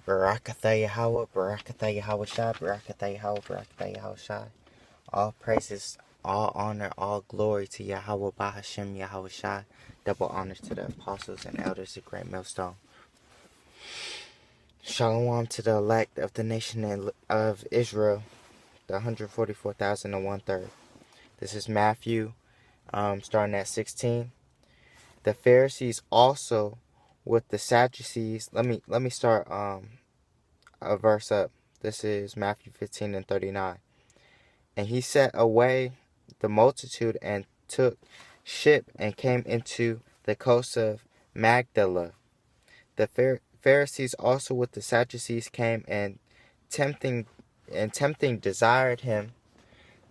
BARAKATHA YAHAWAH, BARAKATHA YAHAWASHI, BARAKATHA YAHAWAH, BARAKATHA YAHAWASHI. All praises, all honor, all glory to Yahawah Bahashem Yahawashi. Double honor to the apostles and elders of Greatmillstone. Shalom to the elect of the nation of Israel, the 144,001 This is Matthew, starting at 16. The Pharisees also with the Sadducees. Let me start a verse up. This is Matthew 15:39. And he set away the multitude and took ship and came into the coast of Magdala. The Pharisees also with the Sadducees came and tempting desired him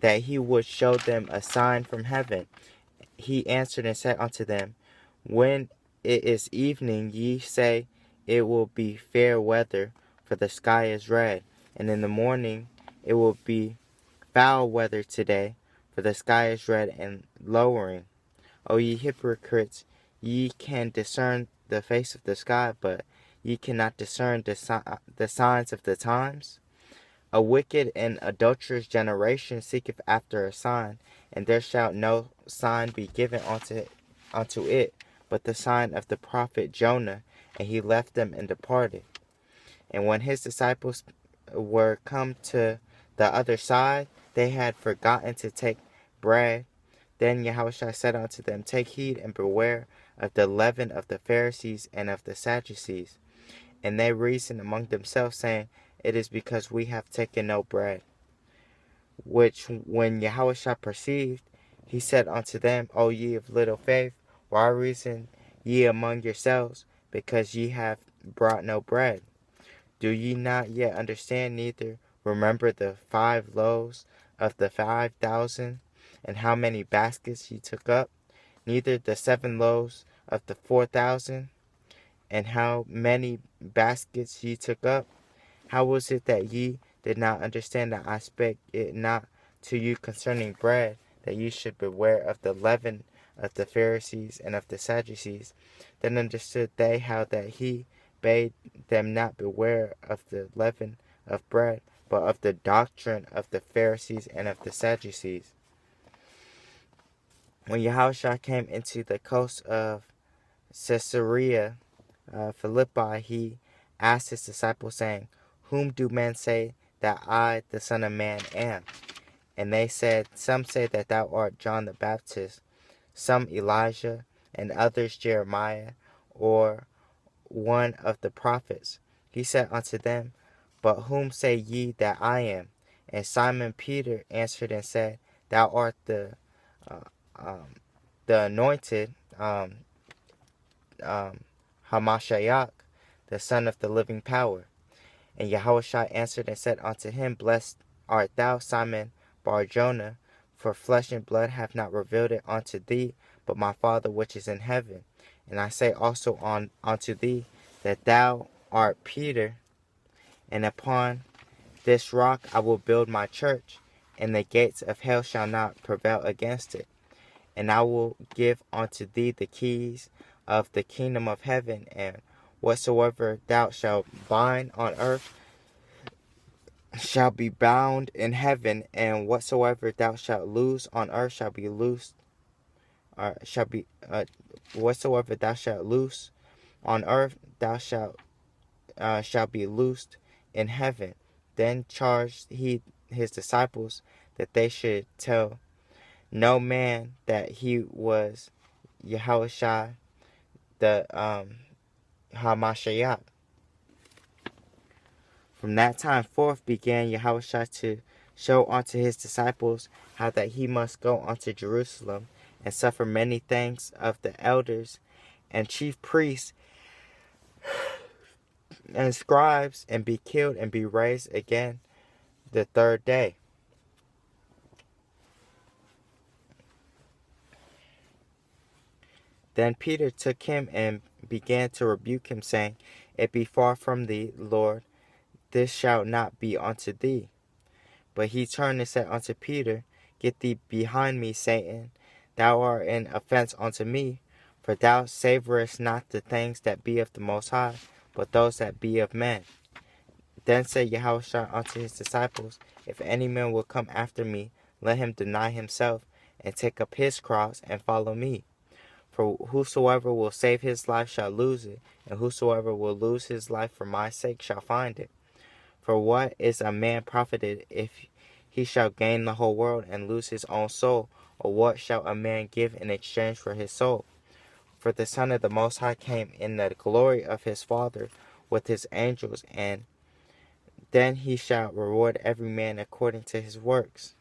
that he would show them a sign from heaven. He answered and said unto them, When it is evening, ye say, It will be fair weather, for the sky is red. And in the morning, it will be foul weather today, for the sky is red and lowering. O ye hypocrites, ye can discern the face of the sky, but ye cannot discern the signs of the times. A wicked and adulterous generation seeketh after a sign, and there shall no sign be given unto it, but the sign of the prophet Jonah. And he left them and departed. And when his disciples were come to the other side, they had forgotten to take bread. Then Yahawashi said unto them, Take heed and beware of the leaven of the Pharisees and of the Sadducees. And they reasoned among themselves, saying, It is because we have taken no bread. Which when Yahawashi perceived, he said unto them, O ye of little faith, why reason ye among yourselves, because ye have brought no bread? Do ye not yet understand, neither remember the 5 loaves of the 5,000, and how many baskets ye took up? Neither the 7 loaves of the 4,000, and how many baskets ye took up? How was it that ye did not understand that I spake it not to you concerning bread, that ye should beware of the leaven of the Pharisees and of the Sadducees? Then understood they how that he bade them not beware of the leaven of bread, but of the doctrine of the Pharisees and of the Sadducees. When Yahawashi came into the coast of Caesarea Philippi, he asked his disciples, saying, Whom do men say that I, the Son of Man, am? And they said, Some say that thou art John the Baptist, some Elijah, and others Jeremiah, or one of the prophets. He said unto them, But whom say ye that I am? And Simon Peter answered and said, Thou art the anointed, Hamashiach, the Son of the living power. And Yahawashi answered and said unto him, Blessed art thou, Simon Bar-Jonah, for flesh and blood have not revealed it unto thee, but my Father which is in heaven. And I say also unto thee, that thou art Peter, and upon this rock I will build my church, and the gates of hell shall not prevail against it. And I will give unto thee the keys of the kingdom of heaven, and whatsoever thou shalt bind on earth shall be bound in heaven, and whatsoever thou shalt loose on earth shall be loosed, whatsoever thou shalt loose on earth thou shalt be loosed in heaven. Then charged he his disciples that they should tell no man that he was Yahawashi, the Hamashiach. From that time forth began Yahawashi to show unto his disciples how that he must go unto Jerusalem and suffer many things of the elders and chief priests and scribes, and be killed and be raised again the 3rd day. Then Peter took him and began to rebuke him, saying, It be far from thee, Lord, this shall not be unto thee. But he turned and said unto Peter, Get thee behind me, Satan, thou art an offense unto me, for thou savorest not the things that be of the Most High, but those that be of men. Then said Yahushua unto his disciples, If any man will come after me, let him deny himself, and take up his cross, and follow me. For whosoever will save his life shall lose it, and whosoever will lose his life for my sake shall find it. For what is a man profited if he shall gain the whole world and lose his own soul? Or what shall a man give in exchange for his soul? For the Son of the Most High came in the glory of his Father with his angels, and then he shall reward every man according to his works.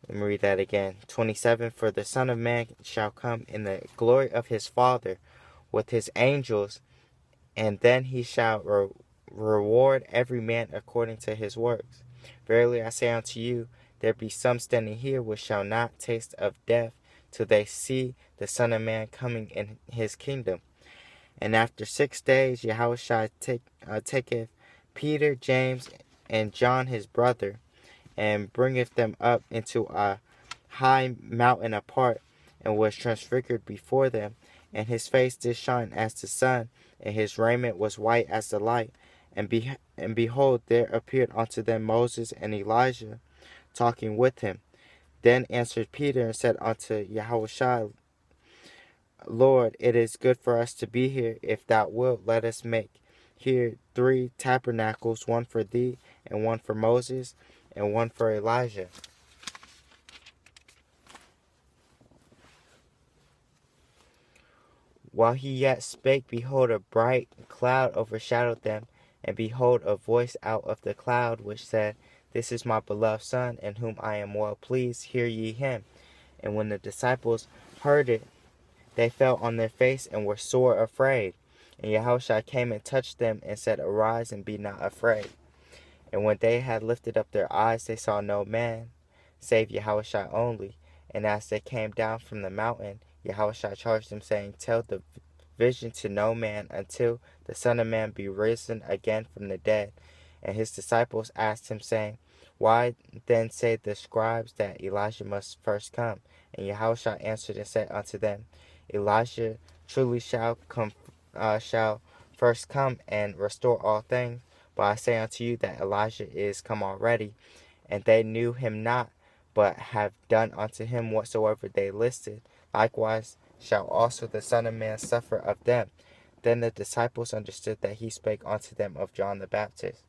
Let me read that again. 27. For the Son of Man shall come in the glory of his Father with his angels, and then he shall reward every man according to his works. Verily I say unto you, there be some standing here which shall not taste of death till they see the Son of Man coming in his kingdom. And after 6 days Yahushua taketh Peter, James, and John his brother, and bringeth them up into a high mountain apart, and was transfigured before them. And his face did shine as the sun, and his raiment was white as the light. And behold, there appeared unto them Moses and Elijah, talking with him. Then answered Peter and said unto Yahushua, Lord, it is good for us to be here. If thou wilt, let us make here 3 tabernacles, one for thee, and one for Moses, and one for Elijah. While he yet spake, behold, a bright cloud overshadowed them, and behold, a voice out of the cloud, which said, This is my beloved Son, in whom I am well pleased, hear ye him. And when the disciples heard it, they fell on their face, and were sore afraid. And Yahushua came and touched them, and said, Arise, and be not afraid. And when they had lifted up their eyes, they saw no man, save Yahushua only. And as they came down from the mountain, Yahushua charged them, saying, Tell the vision to no man until the Son of Man be risen again from the dead. And his disciples asked him, saying, Why then say the scribes that Elijah must first come? And Yahushua answered and said unto them, Elijah truly shall first come and restore all things. But I say unto you that Elijah is come already, and they knew him not, but have done unto him whatsoever they listed. Likewise shall also the Son of Man suffer of them. Then the disciples understood that he spake unto them of John the Baptist.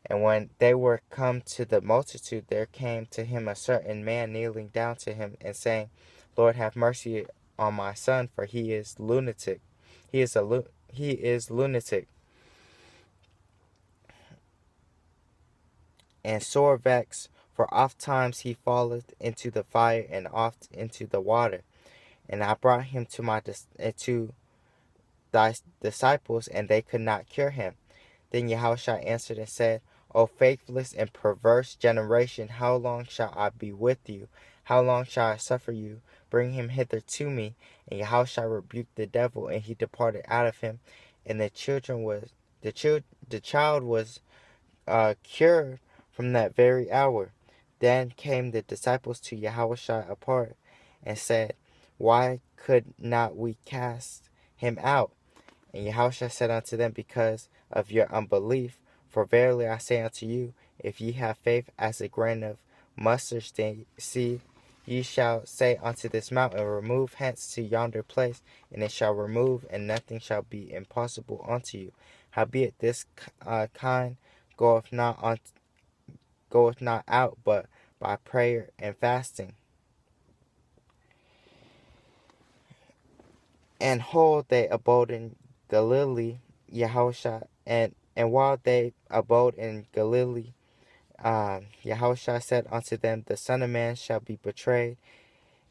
And when they were come to the multitude, there came to him a certain man kneeling down to him, and saying, Lord, have mercy on my son, for he is lunatic. He is lunatic, and sore vexed, for oft times he falleth into the fire, and oft into the water. And I brought him to thy disciples, and they could not cure him. Then Yahushua answered and said, O faithless and perverse generation, how long shall I be with you? How long shall I suffer you? Bring him hither to me. And Yahushua rebuked the devil, and he departed out of him. And the child was cured from that very hour. Then came the disciples to Yahushua apart, and said, Why could not we cast him out? And Yahushua said unto them, Because of your unbelief. For verily I say unto you, if ye have faith as a grain of mustard seed, ye shall say unto this mountain, Remove hence to yonder place, and it shall remove, and nothing shall be impossible unto you. Howbeit this kind goeth not out, but by prayer and fasting. And hold, they abode in Galilee, Yahushua, and while they abode in Galilee, Yahushua said unto them, The Son of Man shall be betrayed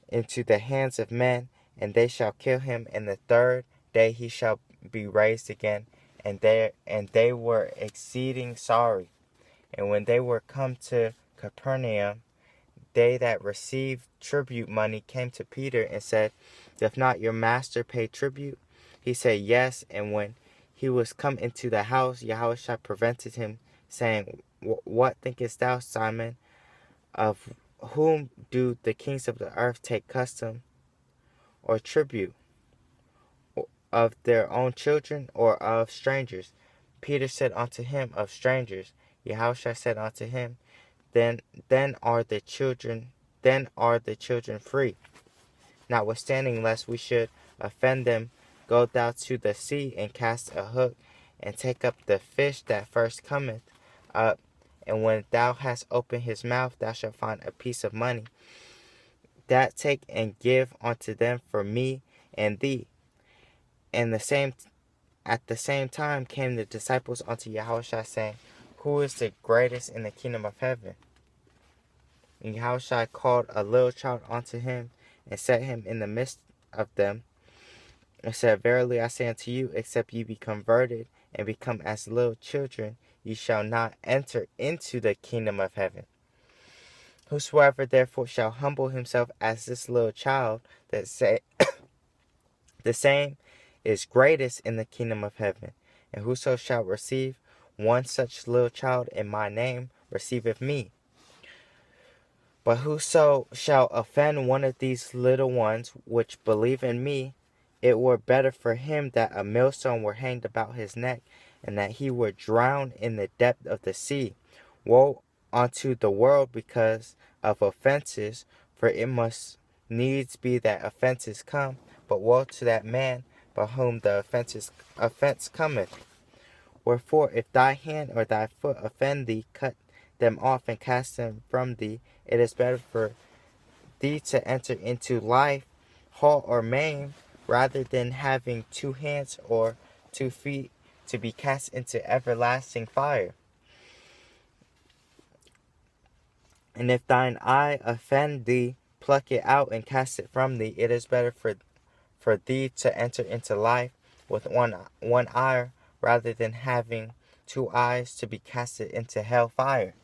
into the hands of men, and they shall kill him, and the 3rd day he shall be raised again. And they were exceeding sorry. And when they were come to Capernaum, they that received tribute money came to Peter and said, Doth not your master pay tribute? He said, Yes. And when he was come into the house, Yahushua prevented him, saying, What thinkest thou, Simon? Of whom do the kings of the earth take custom or tribute? Of their own children, or of strangers? Peter said unto him, Of strangers. Yahushua said unto him, Then are the children free. Notwithstanding, lest we should offend them, go thou to the sea, and cast a hook, and take up the fish that first cometh up. And when thou hast opened his mouth, thou shalt find a piece of money. That take and give unto them for me and thee. And at the same time came the disciples unto Yahushua, saying, Who is the greatest in the kingdom of heaven? And Yahushua called a little child unto him, and set him in the midst of them, and said, Verily I say unto you, except ye be converted, and become as little children, ye shall not enter into the kingdom of heaven. Whosoever therefore shall humble himself as this little child, the same is greatest in the kingdom of heaven. And whoso shall receive one such little child in my name, receiveth me. But whoso shall offend one of these little ones which believe in me, it were better for him that a millstone were hanged about his neck, and that he were drowned in the depth of the sea. Woe unto the world because of offenses, for it must needs be that offenses come, but woe to that man by whom the offense cometh. Wherefore, if thy hand or thy foot offend thee, cut them off and cast them from thee. It is better for thee to enter into life whole or maimed, rather than having 2 hands or 2 feet to be cast into everlasting fire. And if thine eye offend thee, pluck it out and cast it from thee. It is better for thee to enter into life with one eye, rather than having 2 eyes to be casted into hell fire.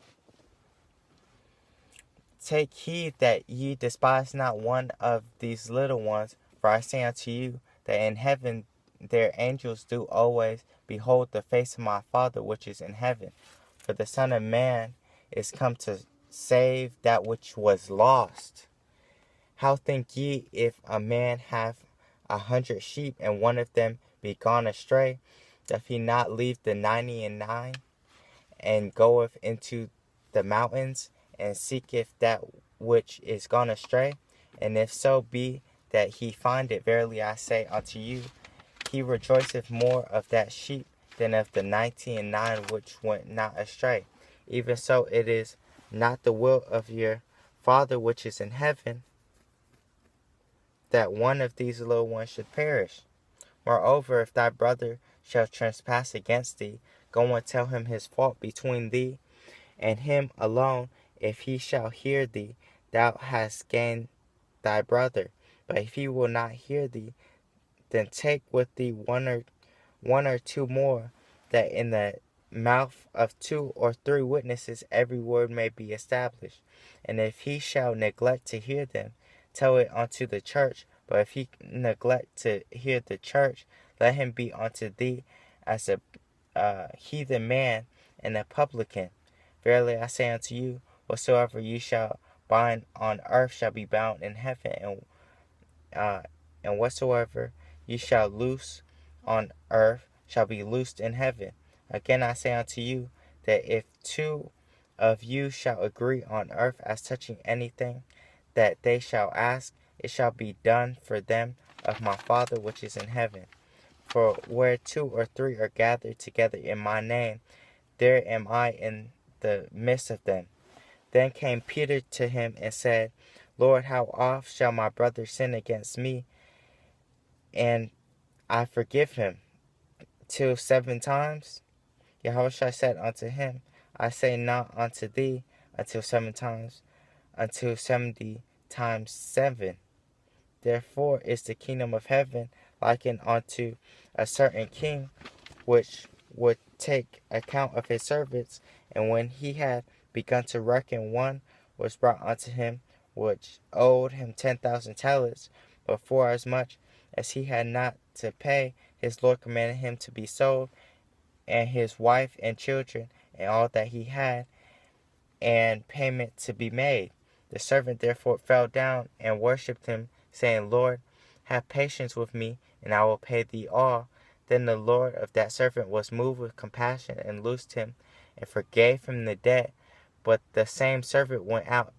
Take heed that ye despise not one of these little ones, for I say unto you, that in heaven their angels do always behold the face of my Father which is in heaven. For the Son of Man is come to save that which was lost. How think ye, if a man have 100 sheep, and one of them be gone astray, doth he not leave the 99, and goeth into the mountains, and seeketh that which is gone astray? And if so be that he find it, verily I say unto you, he rejoiceth more of that sheep than of the 99 which went not astray. Even so, it is not the will of your Father which is in heaven that one of these little ones should perish. Moreover, if thy brother shall trespass against thee, go and tell him his fault between thee and him alone. If he shall hear thee, thou hast gained thy brother. But if he will not hear thee, then take with thee one or 2 more, that in the mouth of 2 or 3 witnesses every word may be established. And if he shall neglect to hear them, tell it unto the church. But if he neglect to hear the church, let him be unto thee as a heathen man and a publican. Verily I say unto you, whatsoever you shall bind on earth shall be bound in heaven, and whatsoever you shall loose on earth shall be loosed in heaven. Again I say unto you, that if 2 of you shall agree on earth as touching anything that they shall ask, it shall be done for them of my Father which is in heaven. For where 2 or 3 are gathered together in my name, there am I in the midst of them. Then came Peter to him and said, Lord, how oft shall my brother sin against me, and I forgive him? Till 7 times? Yahushua said unto him, I say not unto thee until 7 times, until 70 times 7. Therefore is the kingdom of heaven likened unto a certain king, which would take account of his servants. And when he had begun to reckon, one was brought unto him, which owed him 10,000 talents. But forasmuch as he had not to pay, his Lord commanded him to be sold, and his wife and children, and all that he had, and payment to be made. The servant therefore fell down and worshipped him, saying, Lord, have patience with me, and I will pay thee all. Then the Lord of that servant was moved with compassion, and loosed him, and forgave him the debt. But the same servant went out,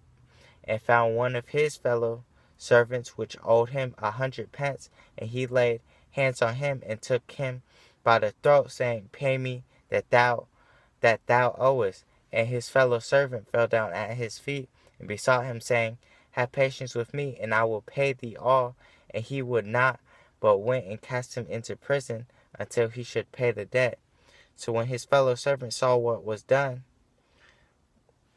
and found one of his fellow servants which owed him 100 pence, and he laid hands on him, and took him by the throat, saying, Pay me that thou owest. And his fellow servant fell down at his feet, and besought him, saying, Have patience with me, and I will pay thee all. And he would not, but went and cast him into prison, until he should pay the debt. So when his fellow servants saw what was done,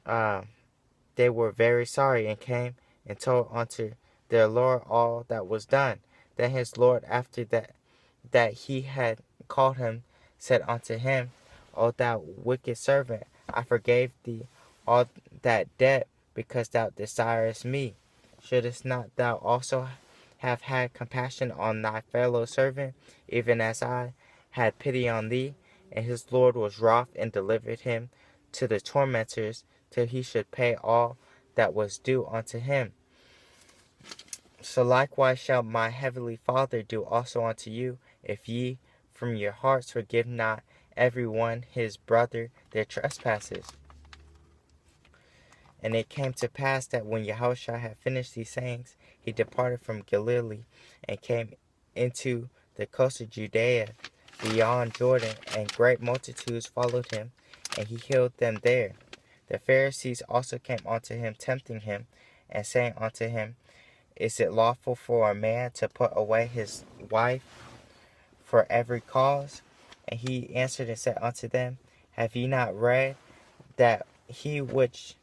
they were very sorry, and came and told unto their Lord all that was done. Then his Lord, after that he had called him, said unto him, O thou wicked servant, I forgave thee all that debt, because thou desirest me. Shouldest not thou also have had compassion on thy fellow servant, even as I had pity on thee? And his Lord was wroth, and delivered him to the tormentors, till he should pay all that was due unto him. So likewise shall my heavenly Father do also unto you, if ye from your hearts forgive not every one his brother their trespasses. And it came to pass that when Yahushua had finished these sayings, he departed from Galilee, and came into the coast of Judea beyond Jordan, and great multitudes followed him, and he healed them there. The Pharisees also came unto him, tempting him, and saying unto him, Is it lawful for a man to put away his wife for every cause? And he answered and said unto them, Have ye not read that he which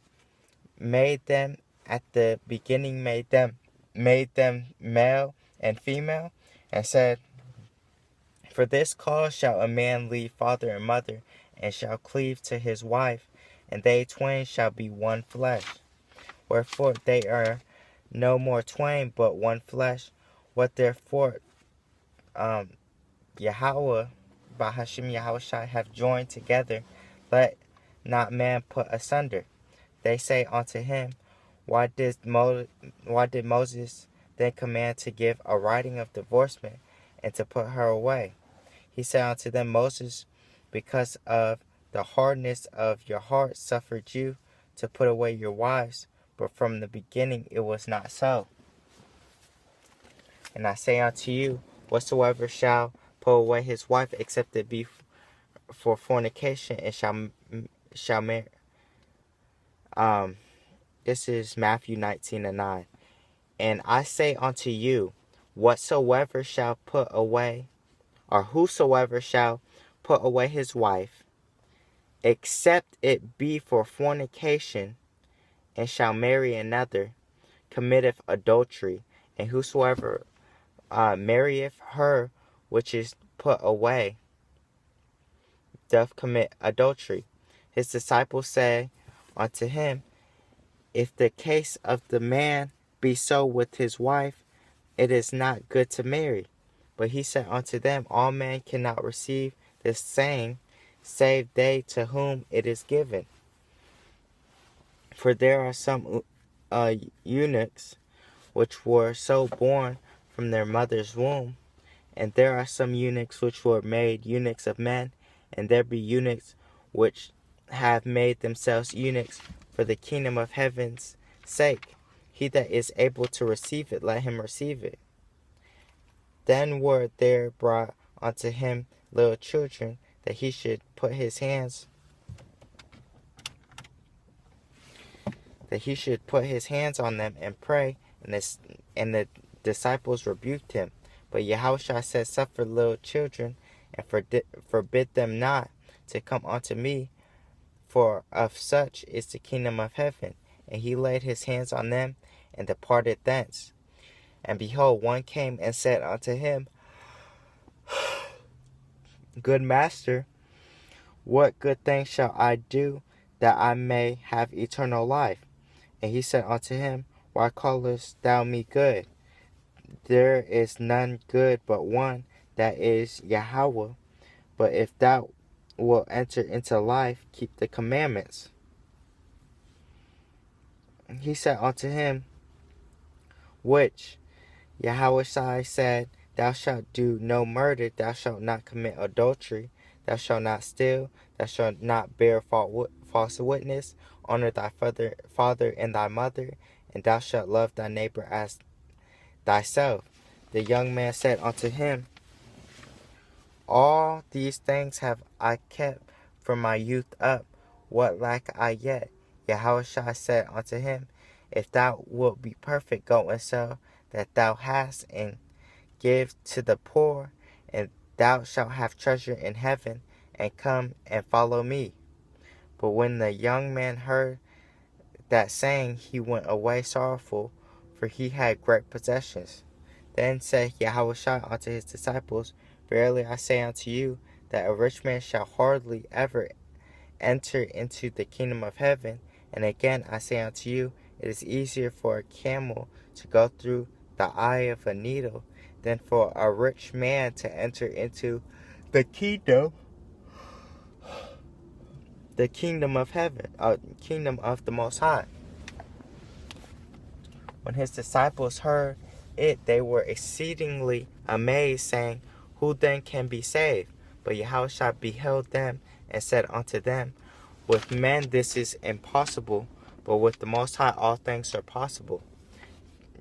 made them at the beginning made them male and female, and said, For this cause shall a man leave father and mother, and shall cleave to his wife, and they twain shall be one flesh. Wherefore they are no more twain, but one flesh. What therefore Yahawah, Bahashim Yahawashi, have joined together, let not man put asunder. They say unto him, Why did Moses then command to give a writing of divorcement, and to put her away? He said unto them, Moses, because of the hardness of your heart, suffered you to put away your wives, but from the beginning it was not so. And I say unto you, whatsoever shall put away his wife, except it be for fornication, and shall marry. This is Matthew 19:9. And I say unto you, whatsoever shall put away, or whosoever shall put away his wife, except it be for fornication, and shall marry another, committeth adultery. And whosoever marrieth her which is put away, doth commit adultery. His disciples say unto him, If the case of the man be so with his wife, it is not good to marry. But he said unto them, All men cannot receive this saying, save they to whom it is given. For there are some eunuchs which were so born from their mother's womb, and there are some eunuchs which were made eunuchs of men, and there be eunuchs which have made themselves eunuchs for the kingdom of heaven's sake. He that is able to receive it, let him receive it. Then were there brought unto him little children, that he should put his hands on them and pray, and the disciples rebuked him. But Yahushua said, Suffer little children, and forbid them not to come unto me, for of such is the kingdom of heaven. And he laid his hands on them, and departed thence. And behold, one came and said unto him, Good master, what good thing shall I do, that I may have eternal life? And he said unto him, Why callest thou me good? There is none good but one, that is YAHAWAH. But if thou wilt enter into life, keep the commandments. He said unto him, Which? Yahawashi said, Thou shalt do no murder. Thou shalt not commit adultery. Thou shalt not steal. Thou shalt not bear false witness. Honor thy father and thy mother. And thou shalt love thy neighbor as thyself. The young man said unto him, All these things have I kept from my youth up. What lack I yet? Yahawashi said unto him, If thou wilt be perfect, go and sell that thou hast, and give to the poor, and thou shalt have treasure in heaven, and come and follow me. But when the young man heard that saying, he went away sorrowful, for he had great possessions. Then said Yahawashi unto his disciples, Verily I say unto you, that a rich man shall hardly ever enter into the kingdom of heaven. And again I say unto you, it is easier for a camel to go through the eye of a needle than for a rich man to enter into the kingdom of heaven, kingdom of the Most High. When his disciples heard it, they were exceedingly amazed, saying, Who then can be saved? But Yahushua beheld them and said unto them, With men this is impossible, but with the Most High all things are possible.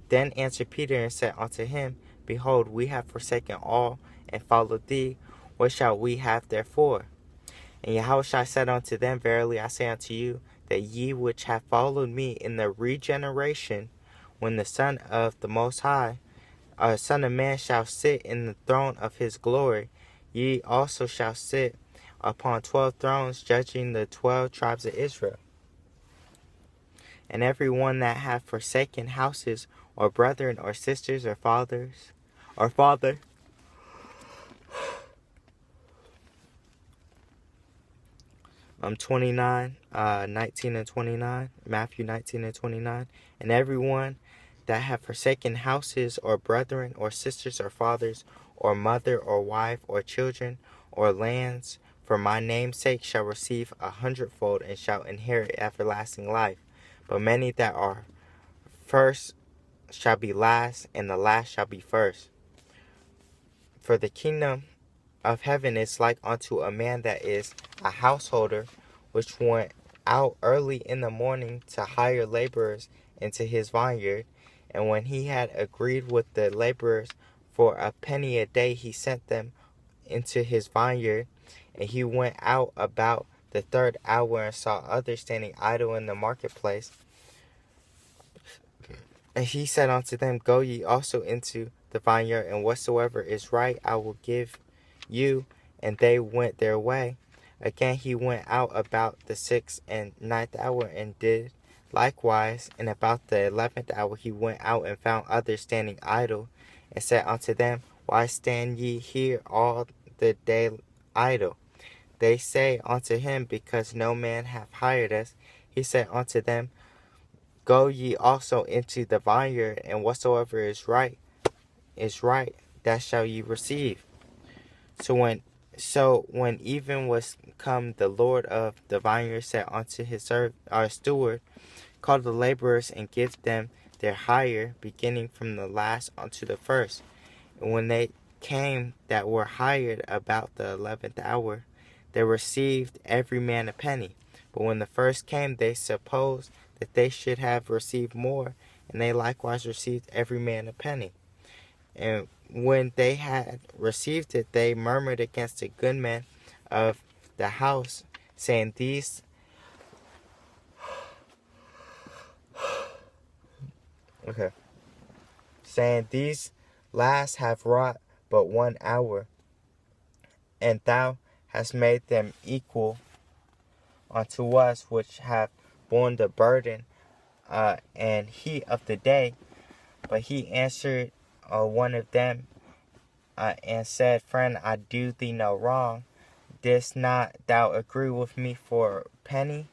Then answered Peter and said unto him, Behold, we have forsaken all and followed thee. What shall we have therefore? And Yahushua said unto them, Verily I say unto you, that ye which have followed me in the regeneration, when the Son of the Most High, Son of Man, shall sit in the throne of his glory, ye also shall sit upon 12 thrones, judging the 12 tribes of Israel. And every one that hath forsaken houses, or brethren, or sisters, or fathers, or father, 29, 19 and 29, Matthew 19 and 29, and everyone that have forsaken houses, or brethren, or sisters, or fathers, or mother, or wife, or children, or lands, for my name's sake shall receive 100-fold, and shall inherit everlasting life. But many that are first shall be last, and the last shall be first. For the kingdom of heaven is like unto a man that is a householder, which went out early in the morning to hire laborers into his vineyard. And when he had agreed with the laborers for a penny a day, he sent them into his vineyard. And he went out about the 3rd hour and saw others standing idle in the marketplace. And he said unto them, Go ye also into the vineyard, and whatsoever is right I will give you. And they went their way. Again he went out about the 6th and 9th hour, and did likewise. And about the 11th hour he went out, and found others standing idle, and said unto them, Why stand ye here all the day idle? They say unto him, Because no man hath hired us. He said unto them, Go ye also into the vineyard, and whatsoever is right, that shall ye receive. So when even was come, the Lord of the vineyard said unto his steward, Call the laborers, and give them their hire, beginning from the last unto the first. And when they came that were hired about the 11th hour, they received every man a penny. But when the first came, they supposed that they should have received more, and they likewise received every man a penny. And when they had received it, they murmured against the good man of the house, saying, These last have wrought but 1 hour, and thou hast made them equal unto us, which have borne the burden and heat of the day. But he answered one of them and said, Friend, I do thee no wrong. Didst not thou agree with me for a penny?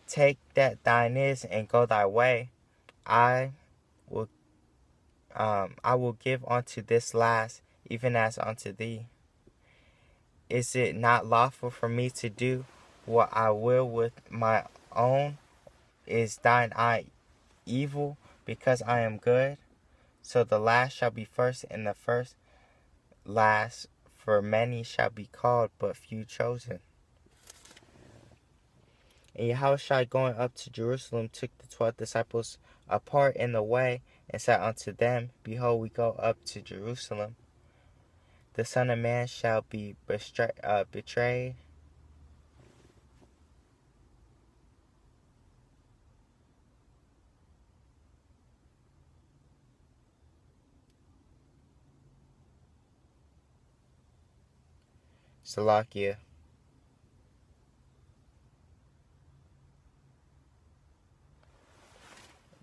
Take that thine is, and go thy way. I will give unto this last, even as unto thee. Is it not lawful for me to do what I will with my own? Is thine eye evil because I am good? So the last shall be first, and the first last. For many shall be called, but few chosen. And Yahawashi, going up to Jerusalem, took the 12 disciples apart in the way, and said unto them, Behold, we go up to Jerusalem. The Son of Man shall be betrayed. Salakia.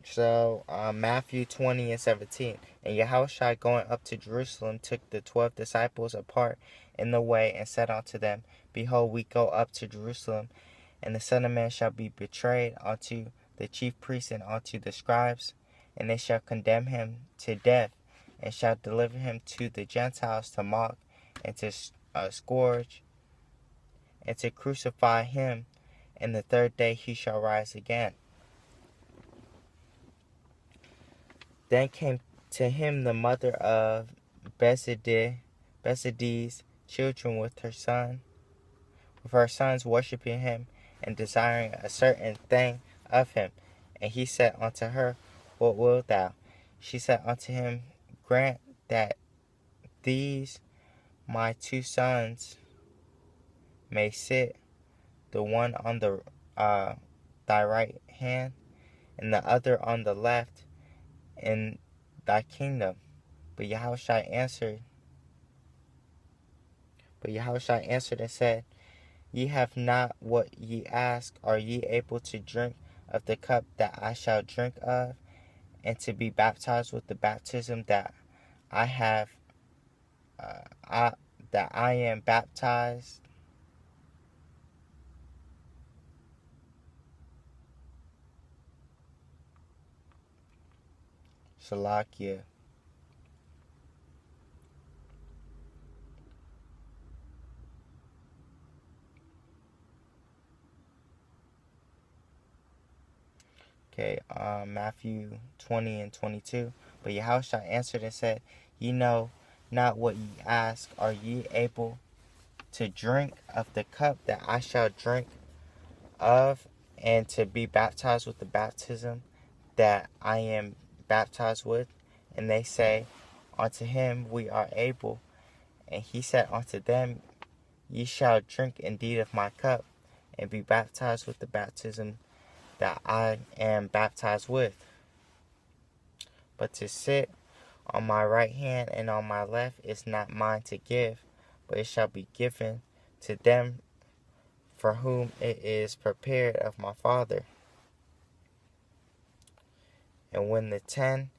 So, Matthew 20:17. And Yahawashi, going up to Jerusalem, took the 12 disciples apart in the way, and said unto them, Behold, we go up to Jerusalem, and the Son of Man shall be betrayed unto the chief priests and unto the scribes, and they shall condemn him to death, and shall deliver him to the Gentiles to mock, and to scourge, and to crucify him, and the third day he shall rise again. Then came to him the mother of Bezede's children with her sons, worshiping him, and desiring a certain thing of him. And he said unto her, What wilt thou? She said unto him, Grant that these my two sons may sit, the one on the thy right hand, and the other on the left, in thy kingdom. But Yahawashi answered and said, Ye have not what ye ask. Are ye able to drink of the cup that I shall drink of, and to be baptized with the baptism that I am baptized? Salakia. Okay, Matthew 20:22. But Yahawashi answered and said, Ye know not what ye ask. Are ye able to drink of the cup that I shall drink of, and to be baptized with the baptism that I am baptized with? And they say unto him, We are able. And he said unto them, Ye shall drink indeed of my cup, and be baptized with the baptism that I am baptized with. But to sit on my right hand and on my left is not mine to give, but it shall be given to them for whom it is prepared of my Father. And when the 10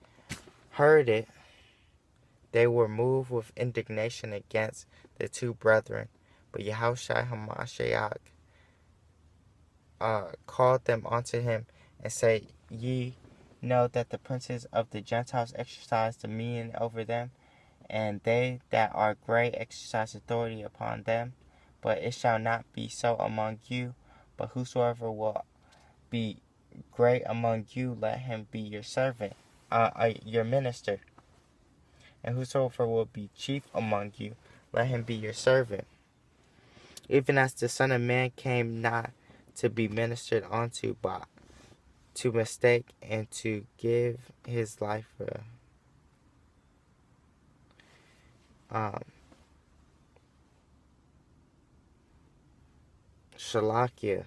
heard it, they were moved with indignation against the two brethren. But Yahawashi Hamashiach called them unto him, and said, Ye know that the princes of the Gentiles exercise dominion over them, and they that are great exercise authority upon them. But it shall not be so among you, but whosoever will be great among you, let him be your servant, your minister. And whosoever will be chief among you, let him be your servant. Even as the Son of Man came not to be ministered unto, but to mistake and to give his life for Shalakia.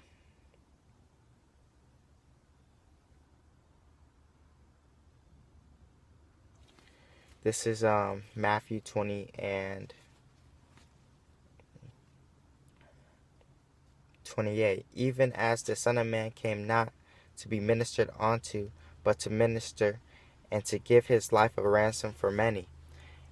This is Matthew 20:28. Even as the Son of Man came not to be ministered unto, but to minister, and to give his life a ransom for many.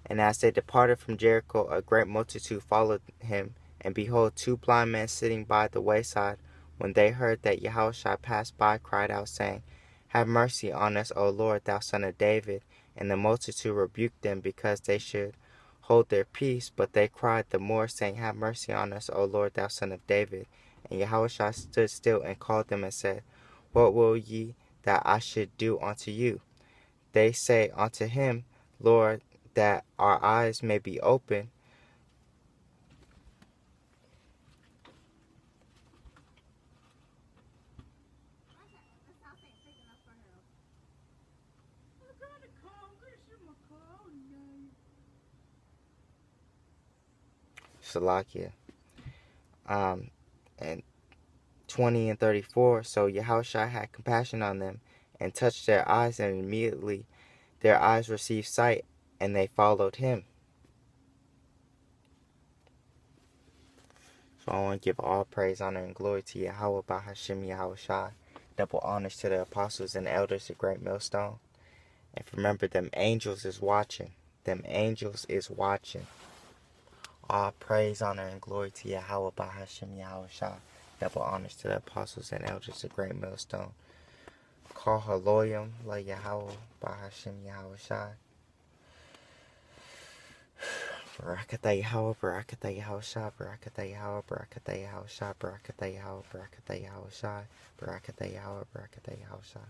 And as they departed from Jericho, a great multitude followed him. And behold, two blind men sitting by the wayside, when they heard that Yahawashi passed by, cried out, saying, Have mercy on us, O Lord, thou Son of David. And the multitude rebuked them, because they should hold their peace. But they cried the more, saying, Have mercy on us, O Lord, thou Son of David. And Yahawashi stood still and called them, and said, What will ye that I should do unto you? They say unto him, Lord, that our eyes may be open. Salakia. And 20 and 34. So Yahushua had compassion on them and touched their eyes, and immediately their eyes received sight, and they followed him. So I want to give all praise, honor, and glory to Yahawah, Bahashim, YAHAWASHI. Double honors to the apostles and elders of Greatmillstone. And remember, them angels is watching. Them angels is watching. All praise, honor, and glory to Yahawah, Bahashim, YAHAWASHI. Double honors to the apostles and elders of Greatmillstone. Call Haloyim, La Yahawah, Bahashim, YAHAWASHI. Barakatha Yahawah, Barakatha Yahawashai, Barakatha Yahawah, Barakatha Yahawashai, Barakatha Yahawah, Barakatha Yahawashai, Barakatha Yahawah, Barakatha Yahawashai.